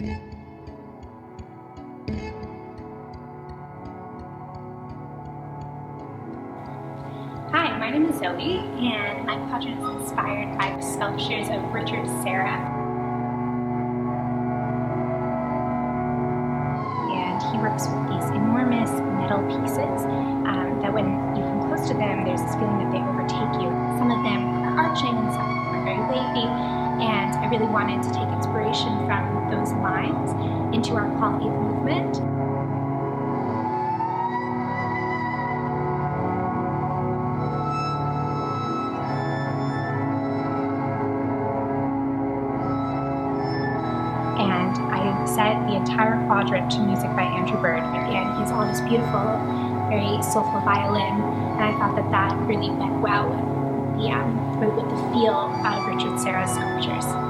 Hi, my name is Zoe, and my quadrant is inspired by the sculptures of Richard Serra. And he works with these enormous metal pieces that when you come close to them, there's this feeling that they overtake you. Some of them are arching and some of them are very wavy, and I really wanted to take inspiration from those lines into our quality of movement. And I set the entire quadrant to music by Andrew Bird, and he has all this beautiful, very soulful violin, and I thought that that really went well with the feel of Richard Serra's sculptures.